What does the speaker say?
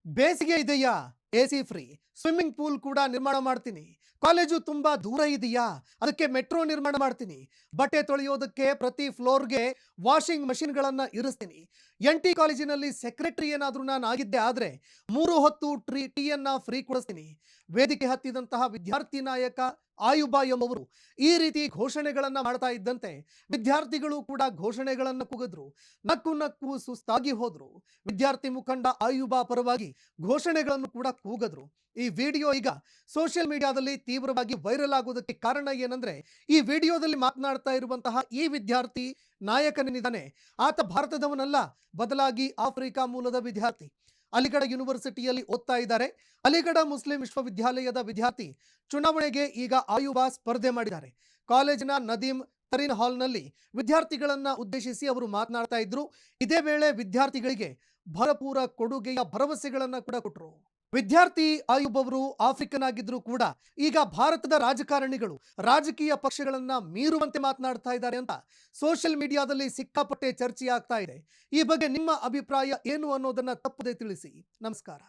ಬೇಸಿಗೆ ಇದೆಯಾ? AC free. Swimming pool ಕೂಡ ನಿರ್ಮಾಣ ಮಾಡ್ತೀನಿ. ಕಾಲೇಜು ತುಂಬಾ ದೂರ ಇದೆಯಾ? ಅದಕ್ಕೆ ಮೆಟ್ರೋ ನಿರ್ಮಾಣ ಮಾಡ್ತೀನಿ. ಬಟ್ಟೆ ತೊಳೆಯೋದಕ್ಕೆ ಪ್ರತಿ ಫ್ಲೋರ್‌ಗೆ ವಾಷಿಂಗ್ ಮಷಿನ್‌ಗಳನ್ನ ಇರಿಸ್ತೀನಿ. ಎನ್‌ಟಿ ಕಾಲೇಜಿನಲ್ಲಿ ಸೆಕ್ರೆಟರಿ ಏನಾದ್ರೂ ನಾನು ಆಗಿದ್ದೆ ಆದ್ರೆ 3 ಹೊತ್ತು ಟೀಯನ್ನ ಫ್ರೀ ಕೊಡಿಸ್ತೀನಿ. ವೇದಿಕೆ ಹತ್ತಿದಂತಹ ವಿದ್ಯಾರ್ಥಿ ನಾಯಕ ಆಯುಬ ಎಂಬುವರು ಈ ರೀತಿ ಘೋಷಣೆಗಳನ್ನ ಮಾಡ್ತಾ ಇದ್ದಂತೆ ವಿದ್ಯಾರ್ಥಿಗಳು ಕೂಡ ಘೋಷಣೆಗಳನ್ನ ಕೂಗಿದ್ರು. ನಕ್ಕು ನಕ್ಕು ಸುಸ್ತಾಗಿ ಹೋದ್ರು. ವಿದ್ಯಾರ್ಥಿ ಮುಖಂಡ ಆಯುಬ ಪರವಾಗಿ ಘೋಷಣೆಗಳನ್ನು ಕೂಡ ಕೂಗಿದ್ರು. ಈ ವಿಡಿಯೋ ಈಗ ಸೋಷಿಯಲ್ ಮೀಡಿಯಾದಲ್ಲಿ ತೀವ್ರವಾಗಿ ವೈರಲ್ ಆಗೋದಕ್ಕೆ ಕಾರಣ ಏನಂದ್ರೆ, ಈ ವಿಡಿಯೋದಲ್ಲಿ ಮಾತನಾಡ್ತಾ ಇರುವಂತಹ ಈ ವಿದ್ಯಾರ್ಥಿ ನಾಯಕನಿದ್ದಾನೆ, ಆತ ಭಾರತದವನಲ್ಲ, ಬದಲಾಗಿ ಆಫ್ರಿಕಾ ಮೂಲದ ವಿದ್ಯಾರ್ಥಿ. ಅಲಿಗಢ ಯೂನಿವರ್ಸಿಟಿಯಲ್ಲಿ ಓದ್ತಾ ಇದ್ದಾರೆ. ಅಲಿಗಢ ಮುಸ್ಲಿಂ ವಿಶ್ವವಿದ್ಯಾಲಯದ ವಿದ್ಯಾರ್ಥಿ. ಚುನಾವಣೆಗೆ ಈಗ ಆಯುಬ ಸ್ಪರ್ಧೆ ಮಾಡಿದ್ದಾರೆ. ಕಾಲೇಜಿನ ನದೀಮ್ ತರೀನ್ ಹಾಲ್ನಲ್ಲಿ ವಿದ್ಯಾರ್ಥಿಗಳನ್ನ ಉದ್ದೇಶಿಸಿ ಅವರು ಮಾತನಾಡ್ತಾ ಇದ್ರು. ಇದೇ ವೇಳೆ ವಿದ್ಯಾರ್ಥಿಗಳಿಗೆ ಭರಪೂರ ಕೊಡುಗೆಯ ಭರವಸೆಗಳನ್ನ ಕೂಡ ಕೊಟ್ಟರು. ವಿದ್ಯಾರ್ಥಿ ಆಯುಬ್ ಅವರು ಆಫ್ರಿಕನ್ ಆಗಿದ್ರು ಕೂಡ ಈಗ ಭಾರತದ ರಾಜಕಾರಣಿಗಳು ರಾಜಕೀಯ ಪಕ್ಷಗಳನ್ನ ಮೀರುವಂತೆ ಮಾತನಾಡ್ತಾ ಇದ್ದಾರೆ ಅಂತ ಸೋಷಿಯಲ್ ಮೀಡಿಯಾದಲ್ಲಿ ಸಿಕ್ಕಾಪಟ್ಟೆ ಚರ್ಚೆ ಆಗ್ತಾ ಇದೆ. ಈ ಬಗ್ಗೆ ನಿಮ್ಮ ಅಭಿಪ್ರಾಯ ಏನು ಅನ್ನೋದನ್ನ ತಪ್ಪದೆ ತಿಳಿಸಿ. ನಮಸ್ಕಾರ.